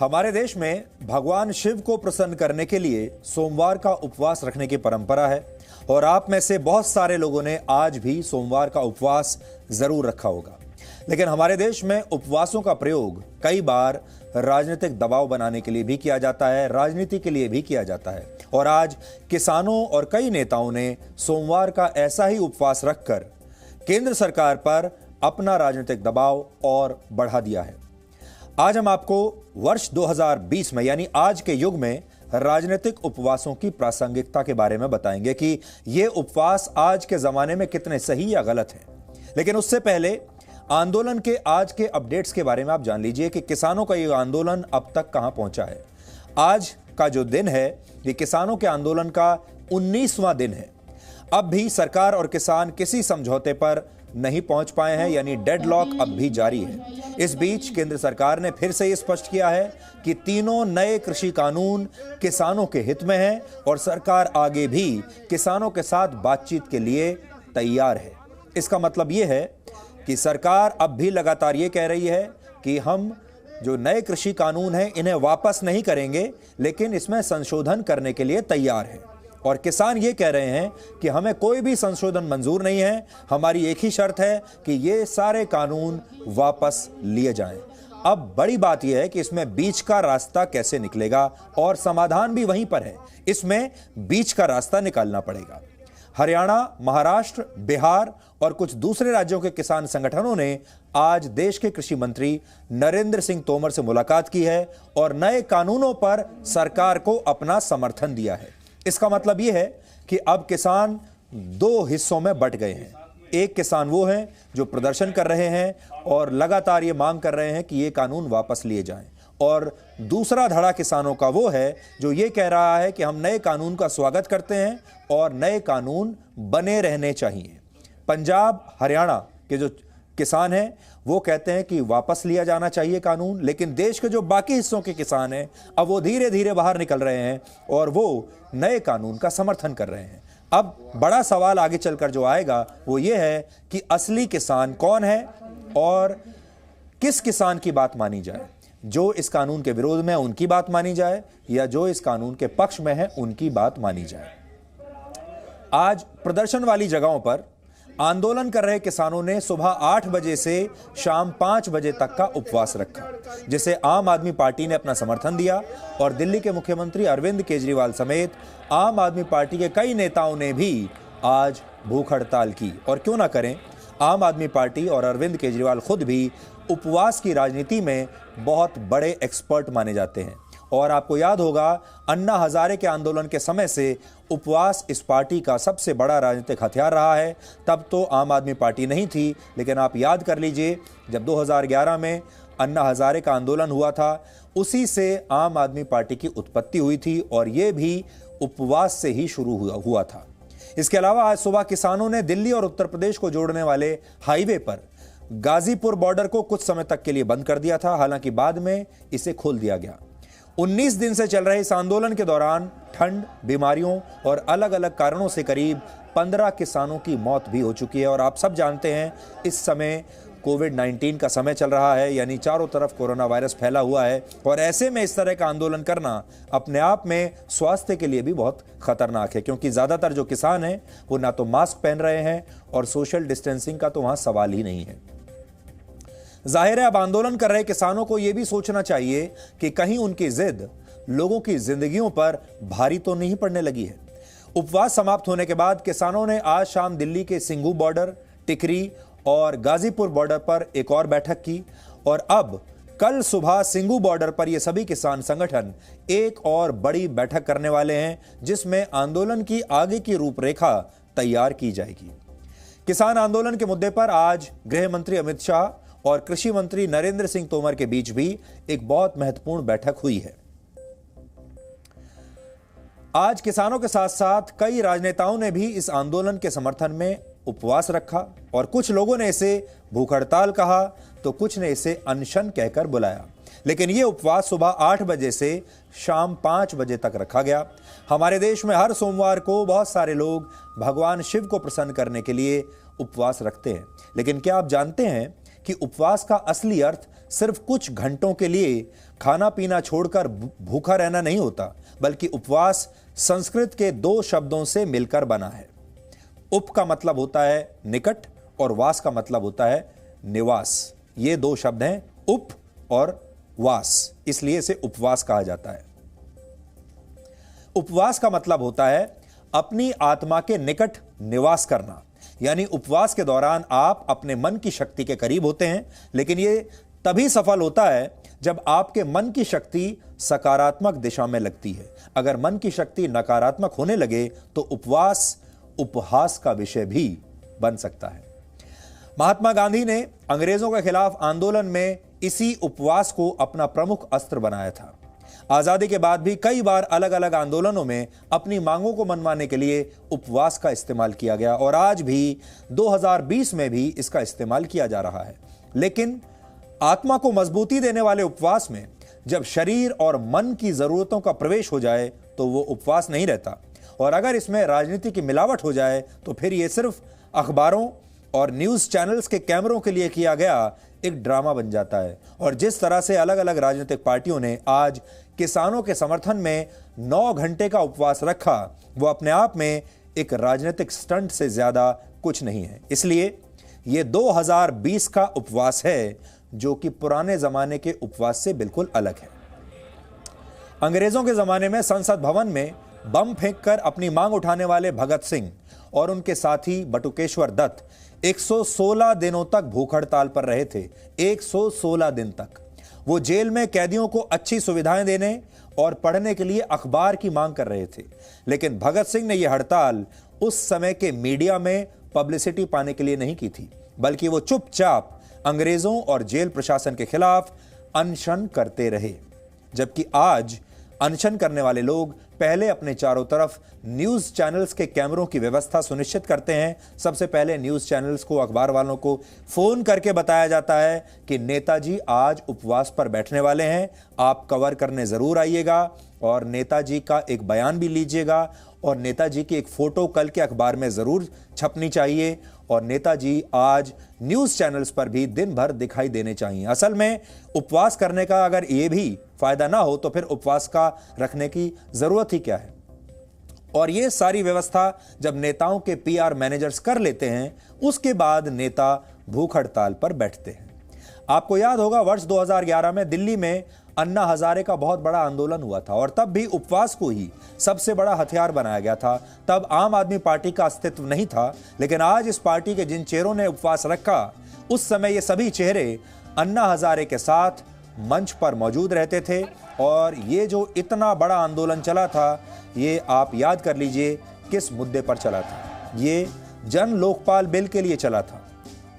हमारे देश में भगवान शिव को प्रसन्न करने के लिए सोमवार का उपवास रखने की परंपरा है और आप में से बहुत सारे लोगों ने आज भी सोमवार का उपवास जरूर रखा होगा। लेकिन हमारे देश में उपवासों का प्रयोग कई बार राजनीतिक दबाव बनाने के लिए भी किया जाता है, राजनीति के लिए भी किया जाता है। और आज किसानों और कई नेताओं ने सोमवार का ऐसा ही उपवास रखकर केंद्र सरकार पर अपना राजनीतिक दबाव और बढ़ा दिया है। आज हम आपको वर्ष 2020 में यानी आज के युग में राजनीतिक उपवासों की प्रासंगिकता के बारे में बताएंगे कि ये उपवास आज के जमाने में कितने सही या गलत हैं। लेकिन उससे पहले आंदोलन के आज के अपडेट्स के बारे में आप जान लीजिए कि किसानों का ये आंदोलन अब तक कहां पहुंचा है। आज का जो दिन है ये किसानों के आंदोलन का 19वां दिन है। अब भी सरकार और किसान किसी समझौते पर नहीं पहुंच पाए हैं, यानी डेडलॉक अब भी जारी है। इस बीच केंद्र सरकार ने फिर से ये स्पष्ट किया है कि तीनों नए कृषि कानून किसानों के हित में हैं और सरकार आगे भी किसानों के साथ बातचीत के लिए तैयार है। इसका मतलब ये है कि सरकार अब भी लगातार ये कह रही है कि हम जो नए कृषि कानून हैं इन्हें वापस नहीं करेंगे, लेकिन इसमें संशोधन करने के लिए तैयार है। और किसान ये कह रहे हैं कि हमें कोई भी संशोधन मंजूर नहीं है, हमारी एक ही शर्त है कि ये सारे कानून वापस लिए जाएं। अब बड़ी बात यह है कि इसमें बीच का रास्ता कैसे निकलेगा और समाधान भी वहीं पर है, इसमें बीच का रास्ता निकालना पड़ेगा। हरियाणा, महाराष्ट्र, बिहार और कुछ दूसरे राज्यों के किसान संगठनों ने आज देश के कृषि मंत्री नरेंद्र सिंह तोमर से मुलाकात की है और नए कानूनों पर सरकार को अपना समर्थन दिया है। इसका मतलब यह है कि अब किसान दो हिस्सों में बंट गए हैं। एक किसान वो हैं जो प्रदर्शन कर रहे हैं और लगातार ये मांग कर रहे हैं कि ये कानून वापस लिए जाएं, और दूसरा धड़ा किसानों का वो है जो ये कह रहा है कि हम नए कानून का स्वागत करते हैं और नए कानून बने रहने चाहिए। पंजाब, हरियाणा के जो किसान हैं वो कहते हैं कि वापस लिया जाना चाहिए कानून, लेकिन देश के जो बाकी हिस्सों के किसान हैं अब वो धीरे धीरे बाहर निकल रहे हैं और वो नए कानून का समर्थन कर रहे हैं। अब बड़ा सवाल आगे चलकर जो आएगा वो ये है कि असली किसान कौन है और किस किसान की बात मानी जाए। जो इस कानून के विरोध में है उनकी बात मानी जाए या जो इस कानून के पक्ष में है उनकी बात मानी जाए। आज प्रदर्शन वाली जगहों पर आंदोलन कर रहे किसानों ने सुबह 8 बजे से शाम 5 बजे तक का उपवास रखा, जिसे आम आदमी पार्टी ने अपना समर्थन दिया और दिल्ली के मुख्यमंत्री अरविंद केजरीवाल समेत आम आदमी पार्टी के कई नेताओं ने भी आज भूख हड़ताल की। और क्यों ना करें, आम आदमी पार्टी और अरविंद केजरीवाल खुद भी उपवास की राजनीति में बहुत बड़े एक्सपर्ट माने जाते हैं। और आपको याद होगा अन्ना हजारे के आंदोलन के समय से उपवास इस पार्टी का सबसे बड़ा राजनीतिक हथियार रहा है। तब तो आम आदमी पार्टी नहीं थी, लेकिन आप याद कर लीजिए जब 2011 में अन्ना हजारे का आंदोलन हुआ था, उसी से आम आदमी पार्टी की उत्पत्ति हुई थी और ये भी उपवास से ही शुरू हुआ था। इसके अलावा आज सुबह किसानों ने दिल्ली और उत्तर प्रदेश को जोड़ने वाले हाईवे पर गाजीपुर बॉर्डर को कुछ समय तक के लिए बंद कर दिया था, हालांकि बाद में इसे खोल दिया गया। 19 दिन से चल रहे इस आंदोलन के दौरान ठंड, बीमारियों और अलग अलग कारणों से करीब 15 किसानों की मौत भी हो चुकी है। और आप सब जानते हैं इस समय कोविड-19 का समय चल रहा है, यानी चारों तरफ कोरोना वायरस फैला हुआ है और ऐसे में इस तरह का आंदोलन करना अपने आप में स्वास्थ्य के लिए भी बहुत खतरनाक है, क्योंकि ज़्यादातर जो किसान हैं वो ना तो मास्क पहन रहे हैं और सोशल डिस्टेंसिंग का तो वहाँ सवाल ही नहीं है। जाहिर है अब आंदोलन कर रहे किसानों को यह भी सोचना चाहिए कि कहीं उनकी जिद लोगों की जिंदगियों पर भारी तो नहीं पड़ने लगी है। उपवास समाप्त होने के बाद किसानों ने आज शाम दिल्ली के सिंघू बॉर्डर, टिकरी और गाजीपुर बॉर्डर पर एक और बैठक की और अब कल सुबह सिंघू बॉर्डर पर ये सभी किसान संगठन एक और बड़ी बैठक करने वाले हैं, जिसमें आंदोलन की आगे की रूपरेखा तैयार की जाएगी। किसान आंदोलन के मुद्दे पर आज गृह मंत्री अमित शाह और कृषि मंत्री नरेंद्र सिंह तोमर के बीच भी एक बहुत महत्वपूर्ण बैठक हुई है। आज किसानों के साथ साथ कई राजनेताओं ने भी इस आंदोलन के समर्थन में उपवास रखा और कुछ लोगों ने इसे भूख हड़ताल कहा तो कुछ ने इसे अनशन कहकर बुलाया। लेकिन यह उपवास सुबह 8 बजे से शाम 5 बजे तक रखा गया। हमारे देश में हर सोमवार को बहुत सारे लोग भगवान शिव को प्रसन्न करने के लिए उपवास रखते हैं, लेकिन क्या आप जानते हैं कि उपवास का असली अर्थ सिर्फ कुछ घंटों के लिए खाना पीना छोड़कर भूखा रहना नहीं होता, बल्कि उपवास संस्कृत के दो शब्दों से मिलकर बना है। उप का मतलब होता है निकट और वास का मतलब होता है निवास। ये दो शब्द हैं, उप और वास, इसलिए इसे उपवास कहा जाता है। उपवास का मतलब होता है अपनी आत्मा के निकट निवास करना, यानी उपवास के दौरान आप अपने मन की शक्ति के करीब होते हैं, लेकिन यह तभी सफल होता है जब आपके मन की शक्ति सकारात्मक दिशा में लगती है। अगर मन की शक्ति नकारात्मक होने लगे तो उपवास उपहास का विषय भी बन सकता है। महात्मा गांधी ने अंग्रेजों के खिलाफ आंदोलन में इसी उपवास को अपना प्रमुख अस्त्र बनाया था। आजादी के बाद भी कई बार अलग अलग आंदोलनों में अपनी मांगों को मनवाने के लिए उपवास का इस्तेमाल किया गया और आज भी 2020 में भी इसका इस्तेमाल किया जा रहा है। लेकिन आत्मा को मजबूती देने वाले उपवास में जब शरीर और मन की जरूरतों का प्रवेश हो जाए तो वो उपवास नहीं रहता, और अगर इसमें राजनीति की मिलावट हो जाए तो फिर ये सिर्फ अखबारों और न्यूज चैनल्स के कैमरों के लिए किया गया एक ड्रामा बन जाता है। और जिस तरह से अलग अलग राजनीतिक पार्टियों ने आज किसानों के समर्थन में 9 घंटे का उपवास रखा, वो अपने आप में एक राजनीतिक स्टंट से ज्यादा कुछ नहीं है। इसलिए ये 2020 का उपवास है, जो कि पुराने जमाने के उपवास से बिल्कुल अलग है। अंग्रेजों के जमाने में संसद भवन में बम फेंककर अपनी मांग उठाने वाले भगत सिंह और उनके साथी बटुकेश्वर दत्त 116 दिनों तक भूख हड़ताल पर रहे थे। 116 दिन तक वो जेल में कैदियों को अच्छी सुविधाएं देने और पढ़ने के लिए अखबार की मांग कर रहे थे। लेकिन भगत सिंह ने यह हड़ताल उस समय के मीडिया में पब्लिसिटी पाने के लिए नहीं की थी, बल्कि वो चुपचाप अंग्रेजों और जेल प्रशासन के खिलाफ अनशन करते रहे। जबकि आज अनशन करने वाले लोग पहले अपने चारों तरफ न्यूज चैनल्स के कैमरों की व्यवस्था सुनिश्चित करते हैं। सबसे पहले न्यूज चैनल्स को, अखबार वालों को फोन करके बताया जाता है कि नेताजी आज उपवास पर बैठने वाले हैं, आप कवर करने जरूर आइएगा और नेताजी का एक बयान भी लीजिएगा और नेताजी की एक फोटो कल के अखबार में जरूर छपनी चाहिए और नेताजी आज न्यूज चैनल्स पर भी दिन भर दिखाई देने चाहिए। असल में उपवास करने का अगर ये भी फायदा ना हो तो फिर उपवास का रखने की जरूरत ही क्या है। और ये सारी व्यवस्था जब नेताओं के पीआर मैनेजर्स कर लेते हैं, उसके बाद नेता भूख हड़ताल पर बैठते हैं। आपको याद होगा वर्ष 2011 में दिल्ली में अन्ना हजारे का बहुत बड़ा आंदोलन हुआ था और तब भी उपवास को ही सबसे बड़ा हथियार बनाया गया था। तब आम आदमी पार्टी का अस्तित्व नहीं था, लेकिन आज इस पार्टी के जिन चेहरों ने उपवास रखा, उस समय ये सभी चेहरे अन्ना हजारे के साथ मंच पर मौजूद रहते थे। और ये जो इतना बड़ा आंदोलन चला था, ये आप याद कर लीजिए किस मुद्दे पर चला था। ये जन लोकपाल बिल के लिए चला था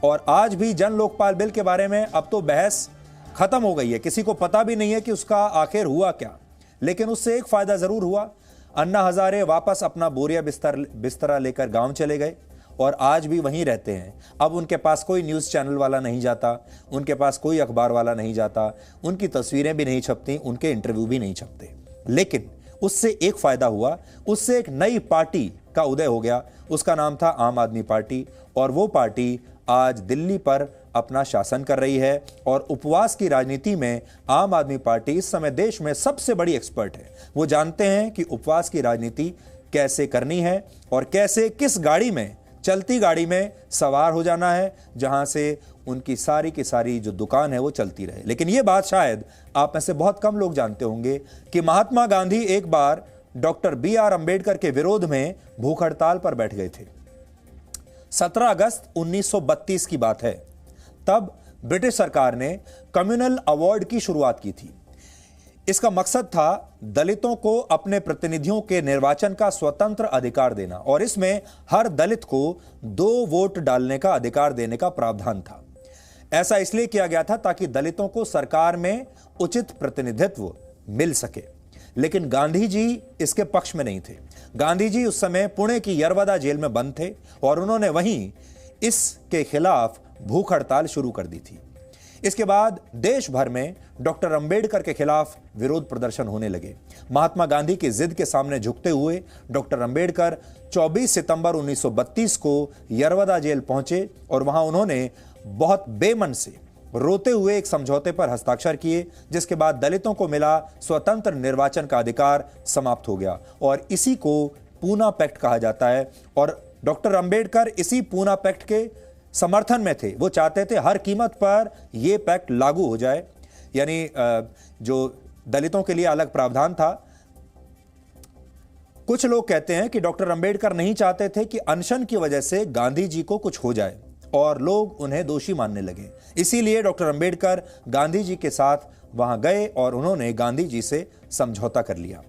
और आज भी जन लोकपाल बिल के बारे में अब तो बहस खत्म हो गई है, किसी को पता भी नहीं है कि उसका आखिर हुआ क्या। लेकिन उससे एक फायदा जरूर हुआ, अन्ना हजारे वापस अपना बोरिया बिस्तरा लेकर गांव चले गए और आज भी वहीं रहते हैं। अब उनके पास कोई न्यूज़ चैनल वाला नहीं जाता, उनके पास कोई अखबार वाला नहीं जाता, उनकी तस्वीरें भी नहीं छपती, उनके इंटरव्यू भी नहीं छपते। लेकिन उससे एक फायदा हुआ, उससे एक नई पार्टी का उदय हो गया, उसका नाम था आम आदमी पार्टी। और वो पार्टी आज दिल्ली पर अपना शासन कर रही है और उपवास की राजनीति में आम आदमी पार्टी इस समय देश में सबसे बड़ी एक्सपर्ट है। वो जानते हैं कि उपवास की राजनीति कैसे करनी है और कैसे किस गाड़ी में, चलती गाड़ी में सवार हो जाना है, जहां से उनकी सारी की सारी जो दुकान है वो चलती रहे। लेकिन ये बात शायद आप में से बहुत कम लोग जानते होंगे कि महात्मा गांधी एक बार डॉक्टर BR अंबेडकर के विरोध में भूख हड़ताल पर बैठ गए थे। 17 अगस्त 1932 की बात है। तब ब्रिटिश सरकार ने कम्युनल अवार्ड की शुरुआत की थी। इसका मकसद था दलितों को अपने प्रतिनिधियों के निर्वाचन का स्वतंत्र अधिकार देना और इसमें हर दलित को 2 वोट डालने का अधिकार देने का प्रावधान था। ऐसा इसलिए किया गया था ताकि दलितों को सरकार में उचित प्रतिनिधित्व मिल सके। लेकिन गांधी जी इसके पक्ष में नहीं थे। गांधी जी उस समय पुणे की यरवदा जेल में बंद थे और उन्होंने वहीं इसके खिलाफ भूख हड़ताल शुरू कर दी थी। इसके बाद देश भर में डॉक्टर अंबेडकर के खिलाफ विरोध प्रदर्शन होने लगे। महात्मा गांधी की जिद के सामने झुकते हुए डॉक्टर अंबेडकर 24 सितंबर 1932 को यरवदा जेल पहुंचे और वहां उन्होंने बहुत बेमन से रोते हुए एक समझौते पर हस्ताक्षर किए, जिसके बाद दलितों को मिला स्वतंत्र निर्वाचन का अधिकार समाप्त हो गया और इसी को पूना पैक्ट कहा जाता है। और डॉक्टर अंबेडकर इसी पूना पैक्ट के समर्थन में थे। वो चाहते थे हर कीमत पर यह पैक्ट लागू हो जाए, यानी जो दलितों के लिए अलग प्रावधान था। कुछ लोग कहते हैं कि डॉक्टर अंबेडकर नहीं चाहते थे कि अनशन की वजह से गांधी जी को कुछ हो जाए और लोग उन्हें दोषी मानने लगे। इसीलिए डॉक्टर अंबेडकर गांधी जी के साथ वहां गए और उन्होंने गांधी जी से समझौता कर लिया।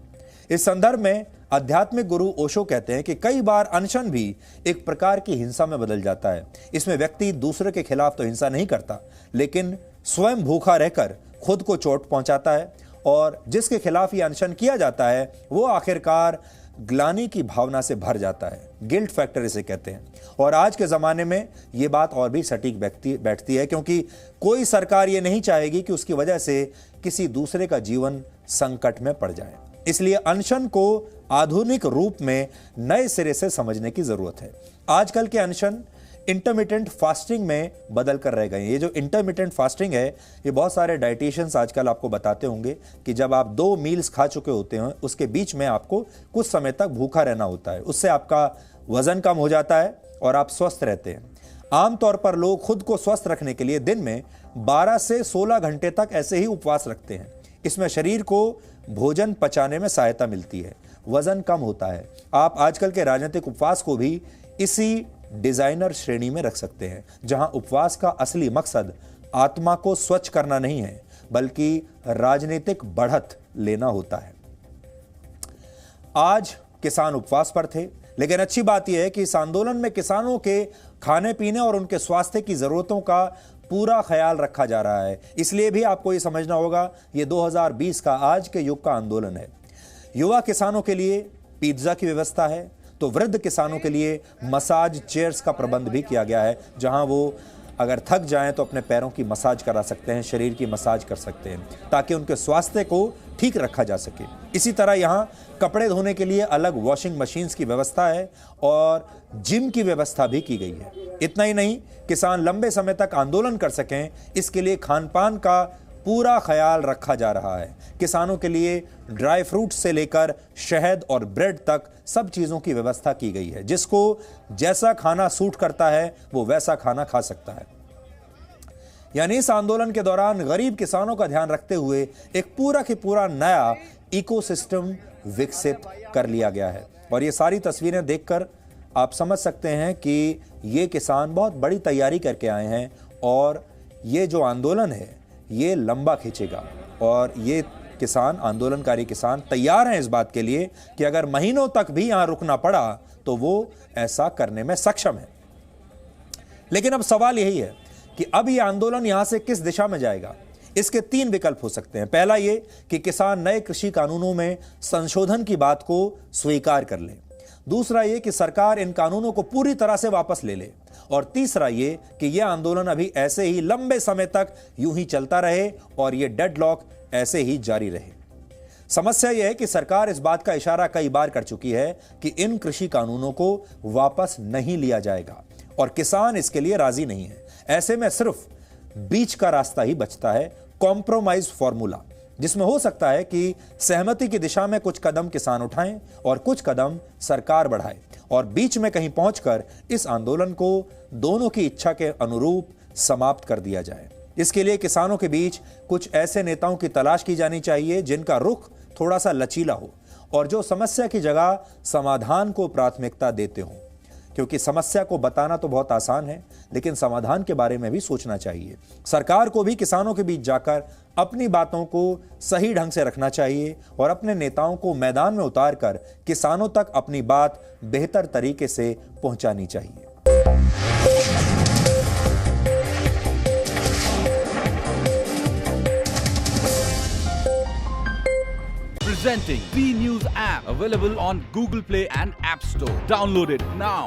इस संदर्भ में आध्यात्मिक गुरु ओशो कहते हैं कि कई बार अनशन भी एक प्रकार की हिंसा में बदल जाता है। इसमें व्यक्ति दूसरे के खिलाफ तो हिंसा नहीं करता, लेकिन स्वयं भूखा रहकर खुद को चोट पहुंचाता है और जिसके खिलाफ ये अनशन किया जाता है वो आखिरकार ग्लानि की भावना से भर जाता है। गिल्ट फैक्टर इसे कहते हैं। और आज के ज़माने में ये बात और भी सटीक बैठती है, क्योंकि कोई सरकार ये नहीं चाहेगी कि उसकी वजह से किसी दूसरे का जीवन संकट में पड़ जाए। इसलिए अनशन को आधुनिक रूप में नए सिरे से समझने की जरूरत है। आजकल के अनशन इंटरमिटेंट फास्टिंग में बदल कर रह गए। ये जो इंटरमिटेंट फास्टिंग है, ये बहुत सारे डाइटिशियंस आजकल आपको बताते होंगे कि जब आप 2 मील्स खा चुके होते हैं, उसके बीच में आपको कुछ समय तक भूखा रहना होता है। उससे आपका वजन कम हो जाता है और आप स्वस्थ रहते हैं। आमतौर पर लोग खुद को स्वस्थ रखने के लिए दिन में 12 से 16 घंटे तक ऐसे ही उपवास रखते हैं। इसमें शरीर को भोजन पचाने में सहायता मिलती है, वजन कम होता है। आप आजकल के राजनीतिक उपवास को भी इसी डिजाइनर श्रेणी में रख सकते हैं, जहां उपवास का असली मकसद आत्मा को स्वच्छ करना नहीं है, बल्कि राजनीतिक बढ़त लेना होता है। आज किसान उपवास पर थे, लेकिन अच्छी बात यह है कि इस आंदोलन में किसानों के खाने पीने और उनके स्वास्थ्य की जरूरतों का पूरा ख्याल रखा जा रहा है। इसलिए भी आपको यह समझना होगा, यह 2020 का आज के युग का आंदोलन है। युवा किसानों के लिए पिज्जा की व्यवस्था है, तो वृद्ध किसानों के लिए मसाज चेयर्स का प्रबंध भी किया गया है, जहां वो अगर थक जाएं तो अपने पैरों की मसाज करा सकते हैं, शरीर की मसाज कर सकते हैं, ताकि उनके स्वास्थ्य को ठीक रखा जा सके। इसी तरह यहाँ कपड़े धोने के लिए अलग वॉशिंग मशीन्स की व्यवस्था है और जिम की व्यवस्था भी की गई है। इतना ही नहीं, किसान लंबे समय तक आंदोलन कर सकें, इसके लिए खान पान का पूरा ख्याल रखा जा रहा है। किसानों के लिए ड्राई फ्रूट्स से लेकर शहद और ब्रेड तक सब चीज़ों की व्यवस्था की गई है। जिसको जैसा खाना सूट करता है वो वैसा खाना खा सकता है। यानी इस आंदोलन के दौरान गरीब किसानों का ध्यान रखते हुए एक पूरा के पूरा नया इकोसिस्टम विकसित कर लिया गया है। और ये सारी तस्वीरें देखकर आप समझ सकते हैं कि ये किसान बहुत बड़ी तैयारी करके आए हैं और ये जो आंदोलन है ये लंबा खींचेगा। और ये किसान, आंदोलनकारी किसान तैयार हैं इस बात के लिए कि अगर महीनों तक भी यहां रुकना पड़ा तो वो ऐसा करने में सक्षम है। लेकिन अब सवाल यही है कि अब ये आंदोलन यहां से किस दिशा में जाएगा। इसके 3 विकल्प हो सकते हैं। पहला ये कि किसान नए कृषि कानूनों में संशोधन की बात को स्वीकार कर ले। दूसरा ये कि सरकार इन कानूनों को पूरी तरह से वापस ले ले। और तीसरा ये कि यह आंदोलन अभी ऐसे ही लंबे समय तक यूं ही चलता रहे और यह डेडलॉक ऐसे ही जारी रहे। समस्या यह है कि सरकार इस बात का इशारा कई बार कर चुकी है कि इन कृषि कानूनों को वापस नहीं लिया जाएगा और किसान इसके लिए राजी नहीं है। ऐसे में सिर्फ बीच का रास्ता ही बचता है, कॉम्प्रोमाइज फॉर्मूला, जिसमें हो सकता है कि सहमति की दिशा में कुछ कदम किसान उठाएं और कुछ कदम सरकार बढ़ाए और बीच में कहीं पहुंचकर इस आंदोलन को दोनों की इच्छा के अनुरूप समाप्त कर दिया जाए। इसके लिए किसानों के बीच कुछ ऐसे नेताओं की तलाश की जानी चाहिए जिनका रुख थोड़ा सा लचीला हो और जो समस्या की जगह समाधान को प्राथमिकता देते हों। क्योंकि समस्या को बताना तो बहुत आसान है, लेकिन समाधान के बारे में भी सोचना चाहिए। सरकार को भी किसानों के बीच जाकर अपनी बातों को सही ढंग से रखना चाहिए और अपने नेताओं को मैदान में उतारकर किसानों तक अपनी बात बेहतर तरीके से पहुंचानी चाहिए। Presenting V News app, available on Google Play and App Store. Download it now.